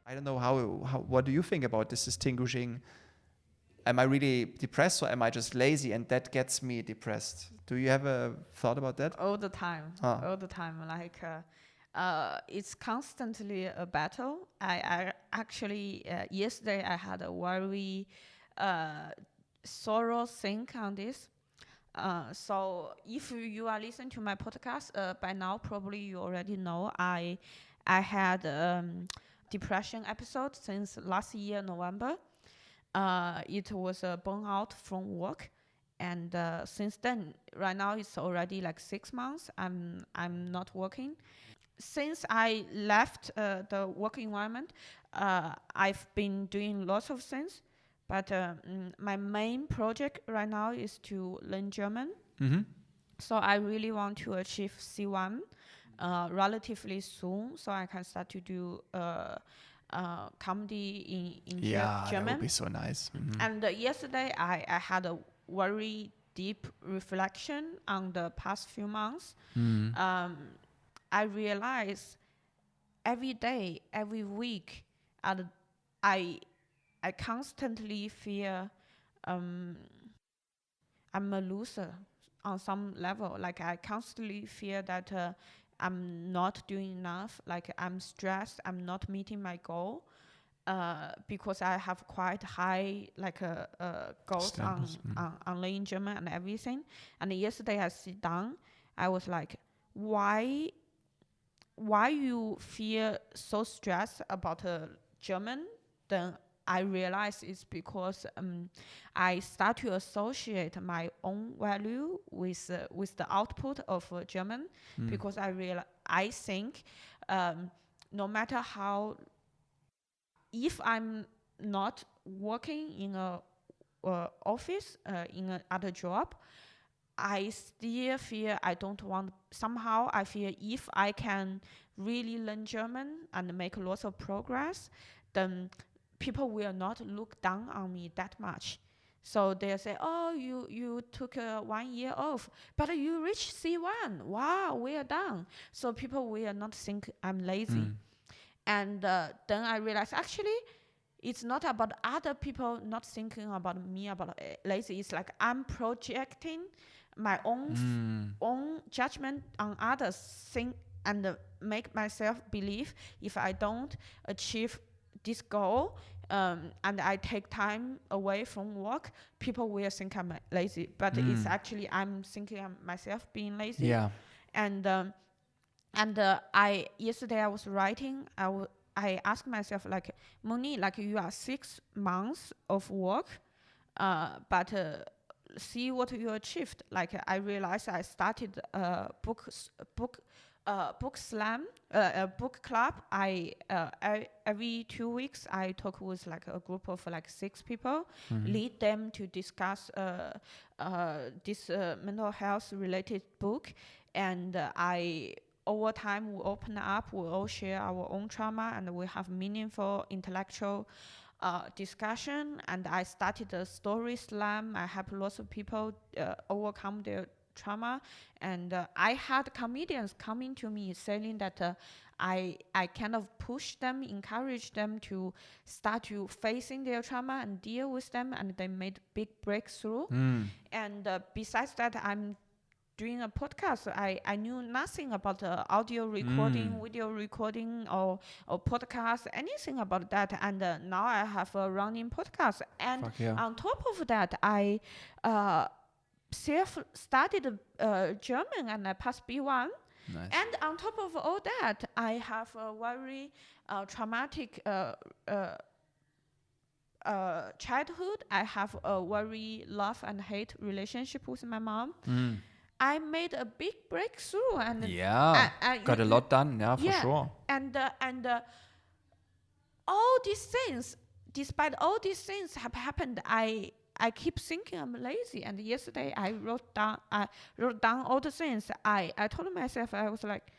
I don't know what do you think about this distinguishing? Am I really depressed or am I just lazy and that gets me depressed? Do you have a thought about that? All the time. Like it's constantly a battle. I actually yesterday I had a very thorough think on this. So if you are listening to my podcast by now, probably you already know I had depression episode since last year November. It was a burnout from work, and since then, right now it's already like 6 months. I'm not working. Since I left the work environment, I've been doing lots of things, but my main project right now is to learn German. Mm-hmm. So I really want to achieve C1 relatively soon, so I can start to do comedy in German. That would be so nice. Mm-hmm. And yesterday I had a very deep reflection on the past few months. I realize every day, every week, I constantly feel I'm a loser on some level. Like I constantly feel that I'm not doing enough. Like I'm stressed. I'm not meeting my goal because I have quite high goals on learning German and everything. And yesterday I sit down, I was like, why you feel so stressed about German? Then I realize it's because I start to associate my own value with the output of German, because I think no matter how, if I'm not working in a office in another job, I still feel I don't want. Somehow I feel if I can really learn German and make lots of progress, then people will not look down on me that much. So they'll say, "Oh, you took 1 year off, but you reached C1. Wow, well done." So people will not think I'm lazy. And then I realized actually it's not about other people not thinking about me about lazy. It's like I'm projecting my own judgment on others, think and make myself believe if I don't achieve this goal and I take time away from work, people will think I'm lazy. But it's actually I'm thinking I'm myself being lazy. Yeah. And yesterday I was writing. I asked myself, like, Moni, like you are 6 months of work, but see what you achieved. Like I realized I started a book slam, a book club. Every 2 weeks I talk with like a group of like 6 people, lead them to discuss this mental health related book, and over time we open up, we all share our own trauma, and we have meaningful intellectual discussion. And I started a story slam. I help lots of people overcome their trauma, and I had comedians coming to me saying that I kind of push them, encourage them to start to facing their trauma and deal with them, and they made big breakthrough. And besides that, I'm doing a podcast. I knew nothing about audio recording, video recording, or podcast, anything about that. And now I have a running podcast. And on top of that, I self-studied German, and I passed B1. Nice. And on top of all that, I have a very traumatic childhood. I have a very love and hate relationship with my mom. I made a big breakthrough, and got a lot done. For sure. And all these things, despite all these things have happened, I keep thinking I'm lazy. And yesterday I wrote down all the things. I told myself, I was like,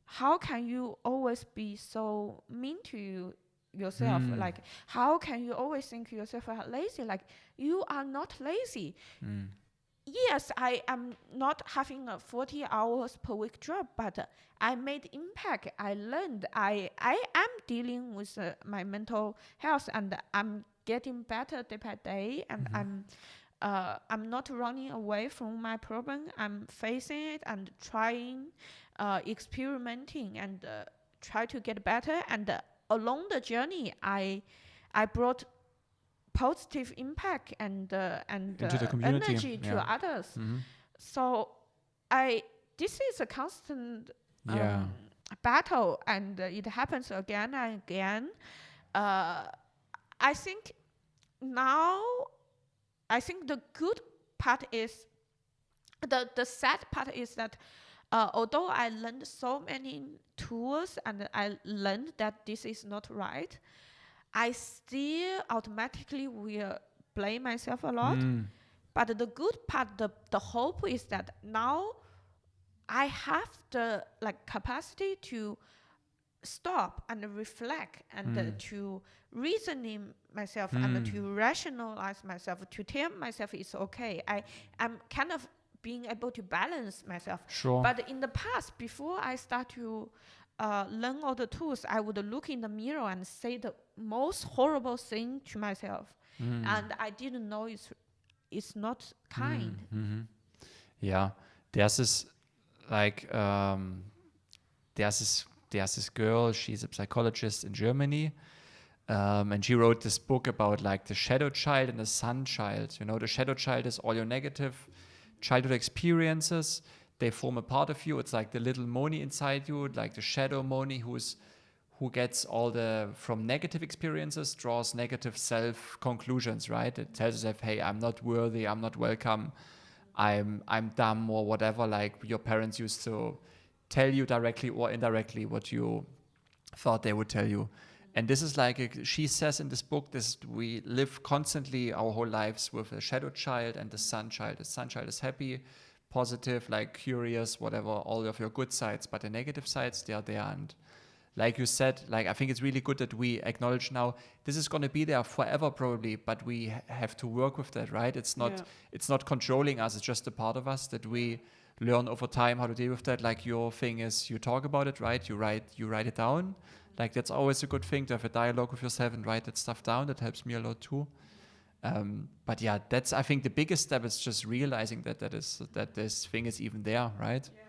how can you always be so mean to yourself? Like, how can you always think yourself lazy? Like, you are not lazy. yes, I am not having a 40 hours per week job, but I made impact. I learned. I am dealing with my mental health, and I'm getting better day by day. And I'm not running away from my problem. I'm facing it and trying, experimenting, and try to get better. And along the journey, I brought positive impact and Into the community, energy to yeah. others. Mhm. So this is a constant Yeah. battle, and it happens again and again. I think now, I think the good part is, the sad part is that although I learned so many tools and I learned that this is not right, I still automatically will blame myself a lot. But the good part, the hope is that now I have the capacity to stop and reflect and to reasoning myself and to rationalize myself, to tell myself it's okay. I'm kind of being able to balance myself. Sure. But in the past, before I start to learn all the tools, I would look in the mirror and say the most horrible thing to myself, and I didn't know it's not kind. Yeah, there's this like there's this girl. She's a psychologist in Germany, and she wrote this book about like the shadow child and the sun child. You know, the shadow child is all your negative childhood experiences. They form a part of you. It's like the little Moni inside you, like the shadow Moni who gets all the from negative experiences, draws negative self conclusions, right? It tells itself, hey, I'm not worthy, I'm not welcome, I'm dumb or whatever, like your parents used to tell you directly or indirectly what you thought they would tell you. And this is like, she says in this book, this we live constantly our whole lives with a shadow child and the sun child. The sun child is happy, positive, like curious, whatever, all of your good sides, but the negative sides, they are there. And like you said, like I think it's really good that we acknowledge now this is going to be there forever probably, but we have to work with that, right? It's not controlling us, it's just a part of us that we learn over time how to deal with that. Like your thing is you talk about it, right? You write it down. Like that's always a good thing to have a dialogue with yourself and write that stuff down. That helps me a lot too. But yeah, that's I think the biggest step is just realizing that this thing is even there, right? Yeah.